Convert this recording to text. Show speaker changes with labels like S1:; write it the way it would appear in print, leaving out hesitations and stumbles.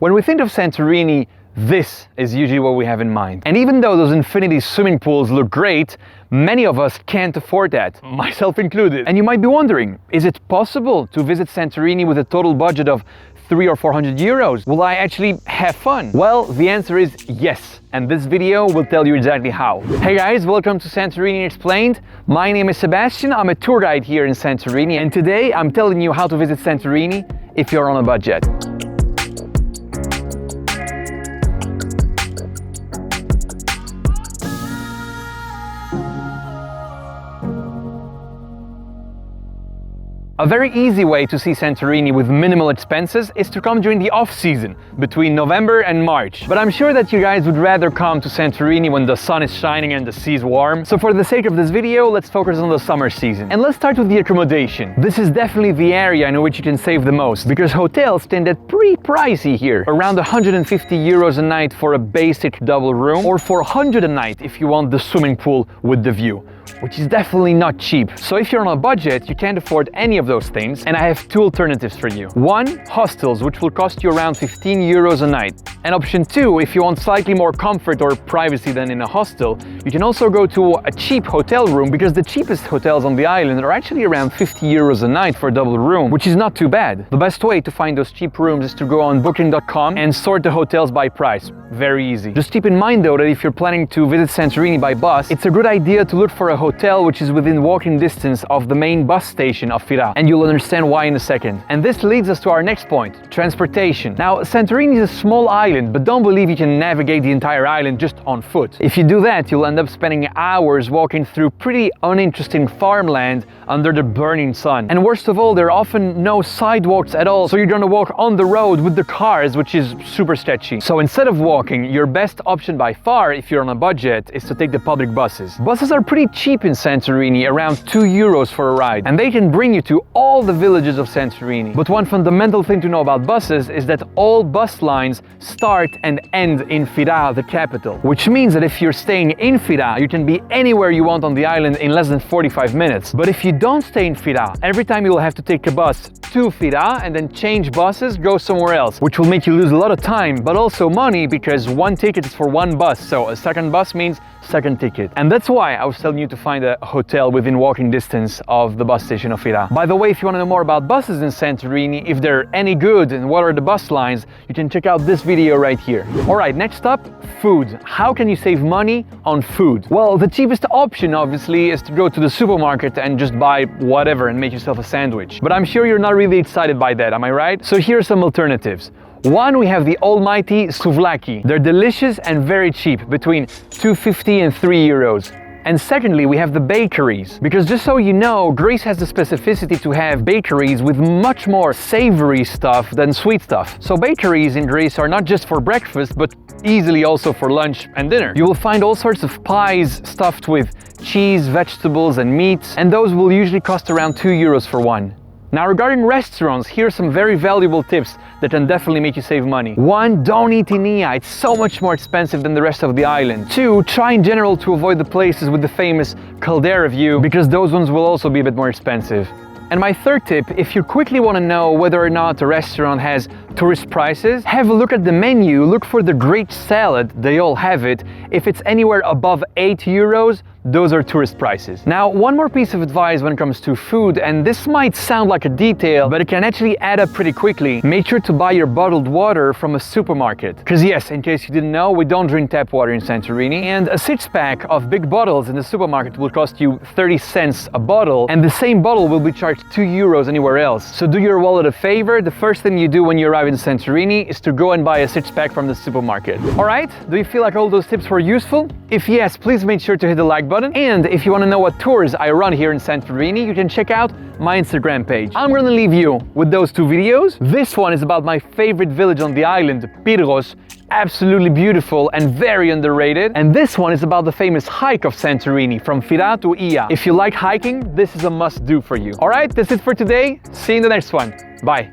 S1: When we think of Santorini, this is usually what we have in mind. And even though those infinity swimming pools look great, many of us can't afford that, myself included. And you might be wondering, is it possible to visit Santorini with a total budget of 300 or 400 euros? Will I actually have fun? Well, the answer is yes. And this video will tell you exactly how. Hey guys, welcome to Santorini Explained. My name is Sebastian, I'm a tour guide here in Santorini, and today I'm telling you how to visit Santorini if you're on a budget. A very easy way to see Santorini with minimal expenses is to come during the off-season, between November and March. But I'm sure that you guys would rather come to Santorini when the sun is shining and the sea is warm. So for the sake of this video, let's focus on the summer season. And let's start with the accommodation. This is definitely the area in which you can save the most, because hotels tend to get pretty pricey here. Around 150 euros a night for a basic double room, or 400 a night if you want the swimming pool with the view, which is definitely not cheap. So if you're on a budget, you can't afford any of those things, and I have two alternatives for you. One, hostels, which will cost you around 15 euros a night. And option two, if you want slightly more comfort or privacy than in a hostel, you can also go to a cheap hotel room, because the cheapest hotels on the island are actually around 50 euros a night for a double room, which is not too bad. The best way to find those cheap rooms is to go on booking.com and sort the hotels by price. Very easy. Just keep in mind though that if you're planning to visit Santorini by bus, it's a good idea to look for a hotel which is within walking distance of the main bus station of Fira, and you'll understand why in a second. And this leads us to our next point, transportation. Now, Santorini is a small island, but don't believe you can navigate the entire island just on foot. If you do that, you'll end up spending hours walking through pretty uninteresting farmland under the burning sun. And worst of all, there are often no sidewalks at all, so you're gonna walk on the road with the cars, which is super sketchy. So instead of walking, your best option by far, if you're on a budget, is to take the public buses. Buses are pretty cheap in Santorini, around 2 euros for a ride, and they can bring you to all the villages of Santorini. But one fundamental thing to know about buses is that all bus lines start and end in Fira, the capital, which means that if you're staying in Fira, you can be anywhere you want on the island in less than 45 minutes. But if you don't stay in Fira, every time you'll have to take a bus to Fira and then change buses, go somewhere else, which will make you lose a lot of time, but also money, because one ticket is for one bus, so a second bus means second ticket. And that's why I was telling you to find a hotel within walking distance of the bus station of Fira. By the way, if you want to know more about buses in Santorini, if they're any good and what are the bus lines, you can check out this video right here. Alright, next up, food. How can you save money on food? Well, the cheapest option obviously is to go to the supermarket and just buy whatever and make yourself a sandwich. But I'm sure you're not really excited by that, am I right? So here are some alternatives. One, we have the almighty souvlaki. They're delicious and very cheap, between 2.50 and 3 euros. And secondly, we have the bakeries, because just so you know, Greece has the specificity to have bakeries with much more savory stuff than sweet stuff. So bakeries in Greece are not just for breakfast, but easily also for lunch and dinner. You will find all sorts of pies stuffed with cheese, vegetables and meats, and those will usually cost around 2 euros for one. Now, regarding restaurants, here are some very valuable tips that can definitely make you save money. One, don't eat in Ia, it's so much more expensive than the rest of the island. Two, try in general to avoid the places with the famous caldera view, because those ones will also be a bit more expensive. And my third tip, if you quickly want to know whether or not a restaurant has tourist prices, have a look at the menu, look for the Greek salad, they all have it. If it's anywhere above 8 euros, those are tourist prices. Now, one more piece of advice when it comes to food, and this might sound like a detail, but it can actually add up pretty quickly. Make sure to buy your bottled water from a supermarket. Because yes, in case you didn't know, we don't drink tap water in Santorini, and a 6-pack of big bottles in the supermarket will cost you 30 cents a bottle, and the same bottle will be charged 2 euros anywhere else. So do your wallet a favor. The first thing you do when you arrive in Santorini is to go and buy a 6-pack from the supermarket. Alright, do you feel like all those tips were useful? If yes, please make sure to hit the like button. And if you want to know what tours I run here in Santorini, you can check out my Instagram page. I'm gonna leave you with those two videos. This one is about my favorite village on the island, Pyrgos. Absolutely beautiful and very underrated. And this one is about the famous hike of Santorini from Fira to Ia. If you like hiking, this is a must-do for you. Alright, that's it for today. See you in the next one. Bye.